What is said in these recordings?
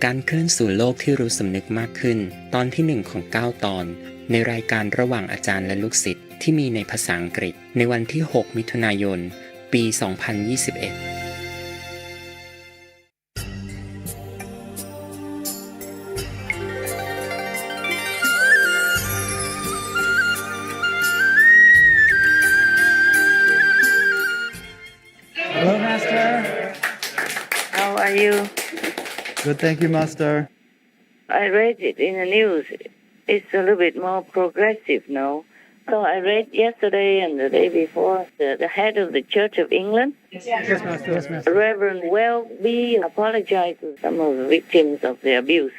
การเคลื่อนสู่โลกที่รู้สำนึกมากขึ้นตอนที่1ของ9ตอนในรายการระหว่างอาจารย์และลูกศิษย์ที่มีในภาษาอังกฤษในวันที่6มิถุนายนปี2021Hello, Master. How are you? Good, thank you, Master. I read it in the news. It's a little bit more progressive now. So I read yesterday and the day before the head of the Church of England, Yes, Master. Yes, Master. Reverend Welby, apologized to some of the victims of the abuse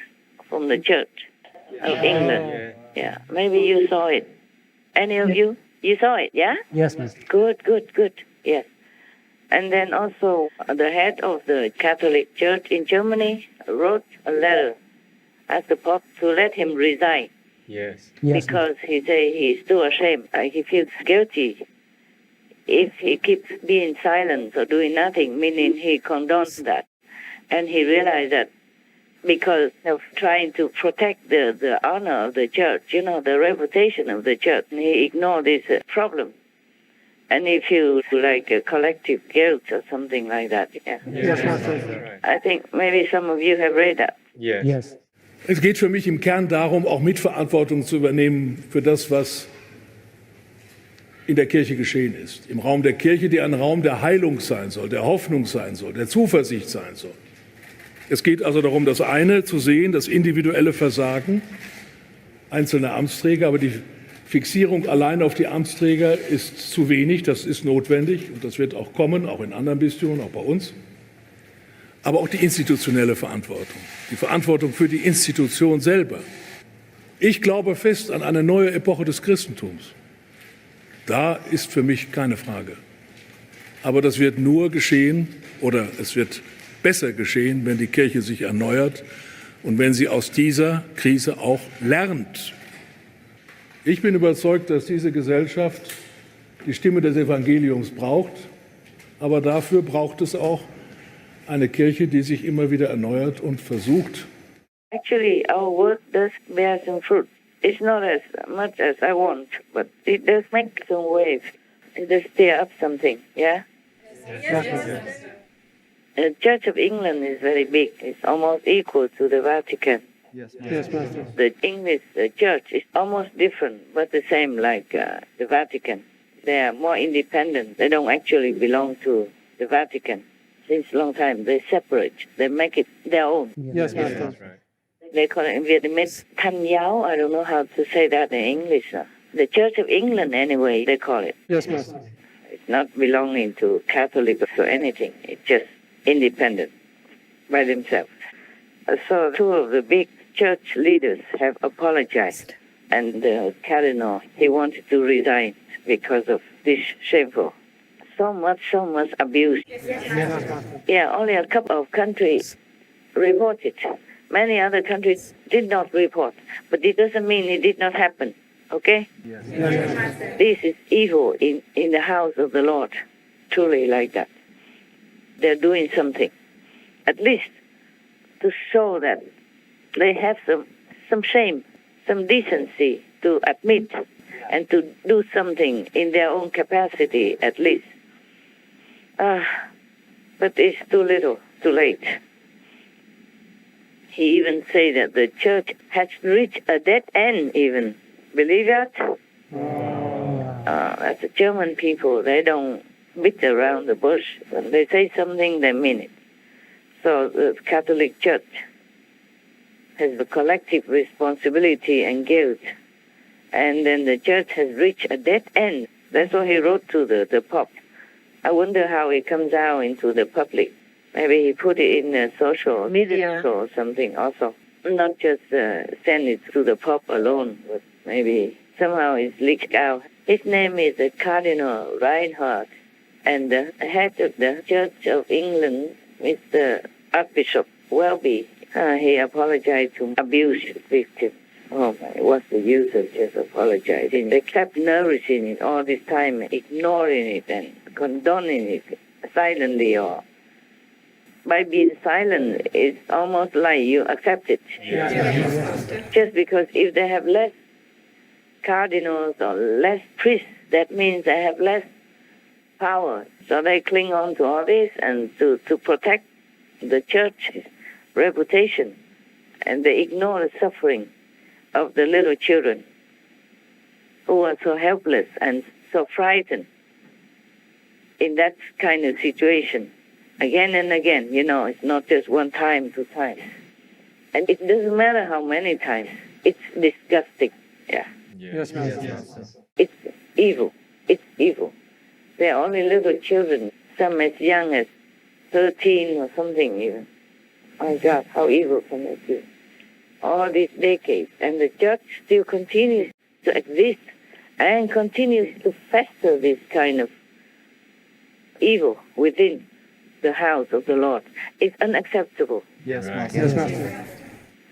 from the Church of England. Yeah, maybe you saw it. Any of you? You saw it, yeah? Yes, Master. Good. Yes. And then also the head of the Catholic Church in Germany wrote a letter asked the Pope to let him resign. Yes. Because he say he's too ashamed. He feels guilty if he keeps being silent or doing nothing, meaning he condones that. And he realized that because of trying to protect the honor of the church, the reputation of the church, he ignored this problem. And he feels like a collective guilt or something like that. Yeah. Yes, Master. I think maybe some of you have read that. Yes. Yes. Es geht für mich im Kern darum, auch Mitverantwortung zu übernehmen für das, was in der Kirche geschehen ist. Im Raum der Kirche, die ein Raum der Heilung sein soll, der Hoffnung sein soll, der Zuversicht sein soll. Es geht also darum, das eine zu sehen, das individuelle Versagen einzelner Amtsträger, aber die Fixierung allein auf die Amtsträger ist zu wenig, das ist notwendig und das wird auch kommen, auch in anderen Bistümern, auch bei uns. Aber auch die institutionelle Verantwortung, die Verantwortung für die Institution selber. Ich glaube fest an eine neue Epoche des Christentums. Da ist für mich keine Frage. Aber das wird nur geschehen oder es wird besser geschehen, wenn die Kirche sich erneuert und wenn sie aus dieser Krise auch lernt. Ich bin überzeugt, dass diese Gesellschaft die Stimme des Evangeliums braucht, aber dafür braucht es auch eine Kirche, die sich immer wieder erneuert und versucht. Actually, our work does bear some fruit. It's not as much as I want, but it does make some waves. It does stir up something, yeah? Yes. The Church of England is very big. It's almost equal to the Vatican. Yes, Master. The English church is almost different, but the same like the Vatican. They are more independent. They don't actually belong to the Vatican. Since a long time, they separate. They make it their own. Yes, Master. That's right. They call it in Vietnamese Thanh Giáo. I don't know how to say that in English. The Church of England, anyway, they call it. Yes, Master. It's not belonging to Catholics or anything. It's just independent by themselves. So two of the big church leaders have apologized. And the cardinal, he wanted to resign because of this shameful. So much abuse. Yeah, only a couple of countries reported. Many other countries did not report. But it doesn't mean it did not happen. Okay? This is evil in the house of the Lord. Truly like that. They're doing something. At least to show that they have some shame, some decency to admit and to do something in their own capacity at least. But it's too little, too late. He even say that the church has reached a dead end even. Believe that? As the German people, they don't beat around the bush. When they say something, they mean it. So the Catholic Church has the collective responsibility and guilt. And then the church has reached a dead end. That's what he wrote to the Pope. I wonder how it comes out into the public. Maybe he put it in the social media or something also. Not just send it to the Pope alone, but maybe somehow it's leaked out. His name is Cardinal Reinhardt, and the head of the Church of England is the Archbishop Welby. He apologized to abuse victims. Oh my, what's the use of just apologizing? They kept nourishing it all this time, ignoring it and condoning it silently or by being silent, it's almost like you accept it. Just because if they have less cardinals or less priests, that means they have less power. So they cling on to all this and to protect the church's reputation. And they ignore the suffering of the little children who are so helpless and so frightened in that kind of situation. Again and again, it's not just one time, two times. And it doesn't matter how many times. It's disgusting. Yeah. Yes, Master. It's evil. It's evil. They're only little children, some as young as 13 or something even. My God, how evil can it be? All these decades. And the church still continues to exist and continues to fester this kind of evil within the house of the Lord. It's unacceptable. Yes, Master. Yes, Master.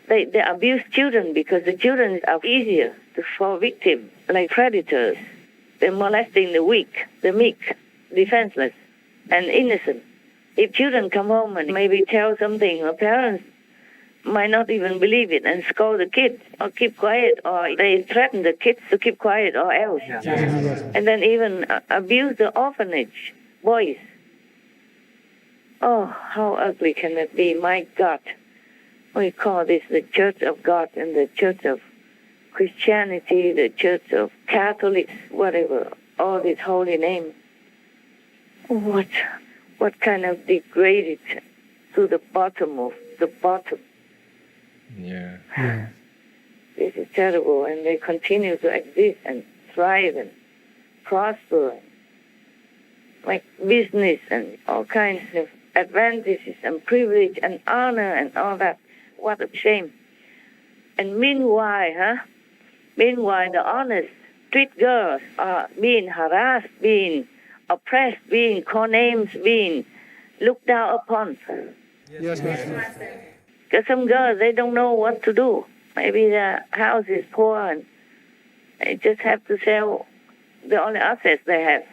They abuse children because the children are easier to fall victim, like predators. They're molesting the weak, the meek, defenseless, and innocent. If children come home and maybe tell something, or parents might not even believe it and scold the kids or keep quiet, or they threaten the kids to keep quiet or else. And then even abuse the orphanage boys. Oh, how ugly can it be? My God. We call this the Church of God and the Church of Christianity, the Church of Catholics, whatever, all these holy names. What kind of degraded to the bottom of the bottom. Yeah. This is terrible, and they continue to exist and thrive and prosper, and make business and all kinds of advantages and privilege and honor and all that. What a shame. And meanwhile, the honest street girls are being harassed, being oppressed, being called names, being looked down upon. Yes, Master. Because some girls, they don't know what to do. Maybe their house is poor and they just have to sell the only assets they have.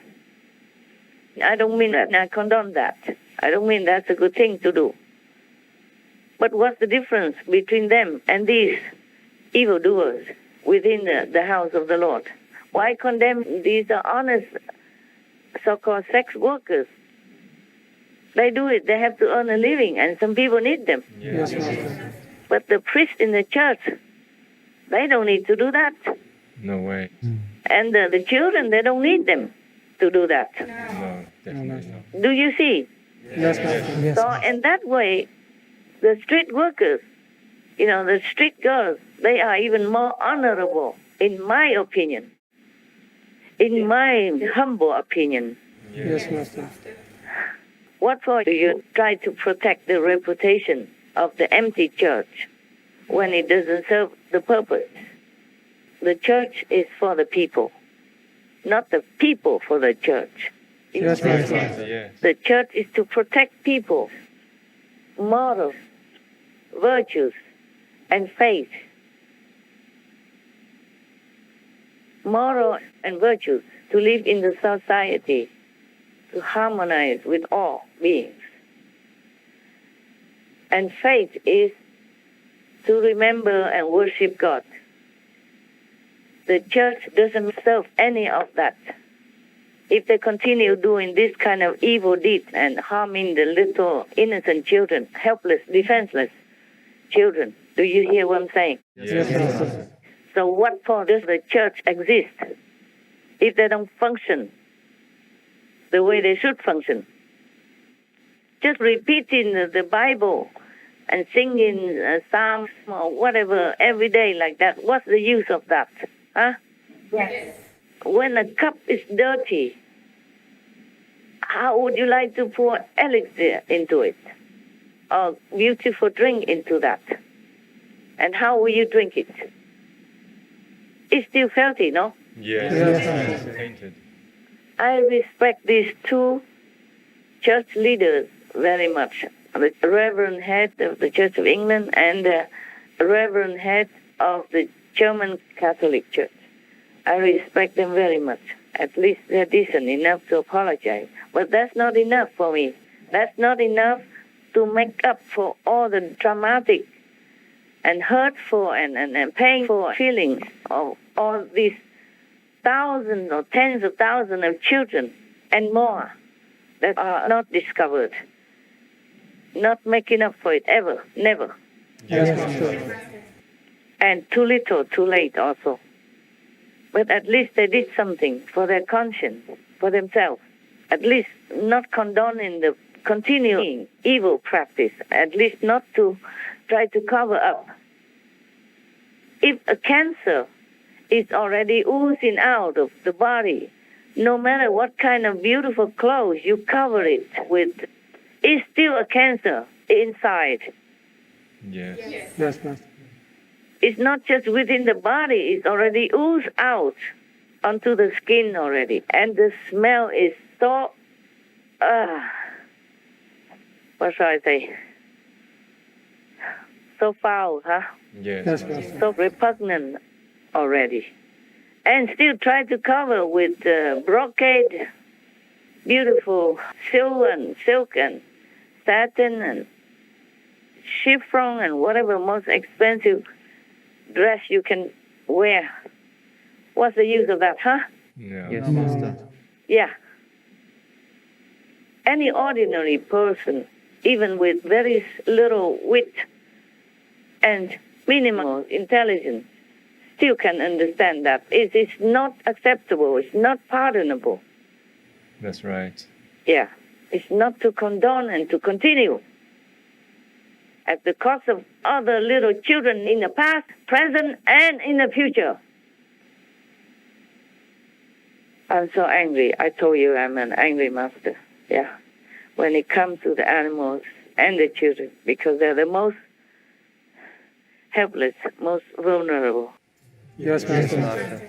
I don't mean that I condone that. I don't mean that's a good thing to do. But what's the difference between them and these evildoers within the house of the Lord? Why condemn these honest so-called sex workers? They do it. They have to earn a living, and some people need them. Yes, Master. But the priests in the church, they don't need to do that. No way. And the children, they don't need them to do that. No, definitely not. Do you see? Yes, Master. Yes, So in that way, the street workers, the street girls, they are even more honorable, in my opinion. In my humble opinion. Yes, Master. What for do you try to protect the reputation of the empty church when it doesn't serve the purpose? The church is for the people, not the people for the church. Yes, Master. Yes. The church is to protect people, morals, virtues, and faith. Moral and virtues to live in the society, to harmonize with all beings. And faith is to remember and worship God. The church doesn't serve any of that. If they continue doing this kind of evil deed and harming the little innocent children, helpless, defenseless children, do you hear what I'm saying? Yes, Master. So what for does the church exist if they don't function the way they should function? Just repeating the Bible and singing psalms or whatever every day like that, what's the use of that? Huh? Yes. When a cup is dirty, how would you like to pour elixir into it? Or beautiful drink into that? And how will you drink it? It's still filthy, no? Yes. Yes. It's tainted. I respect these two church leaders very much. The Reverend Head of the Church of England and the Reverend Head of the German Catholic Church. I respect them very much. At least they're decent enough to apologize. But that's not enough for me. That's not enough to make up for all the dramatic and hurtful and painful feelings of all these thousands or tens of thousands of children and more that are not discovered, not making up for it ever, never. Yes, Master. And too little, too late also. But at least they did something for their conscience, for themselves. At least not condoning the continuing evil practice, at least not to try to cover up. If a cancer is already oozing out of the body, no matter what kind of beautiful clothes you cover it with, it's still a cancer inside. Yes. Yes, Master. It's not just within the body, it's already oozed out onto the skin already. And the smell is so, what shall I say? So foul, huh? Yes. Yes, Master. Master. So repugnant already. And still try to cover with brocade, beautiful silk and satin and chiffon and whatever most expensive dress you can wear. What's the use of that, huh? No. Yes, Master. Yeah. Any ordinary person, even with very little wit and minimal intelligence, still can understand that it is not acceptable, it's not pardonable. That's right. Yeah. It's not to condone and to continue at the cost of other little children in the past, present, and in the future. I'm so angry. I told you I'm an angry master. Yeah. When it comes to the animals and the children, because they're the most helpless, most vulnerable. Yes, Master. Master.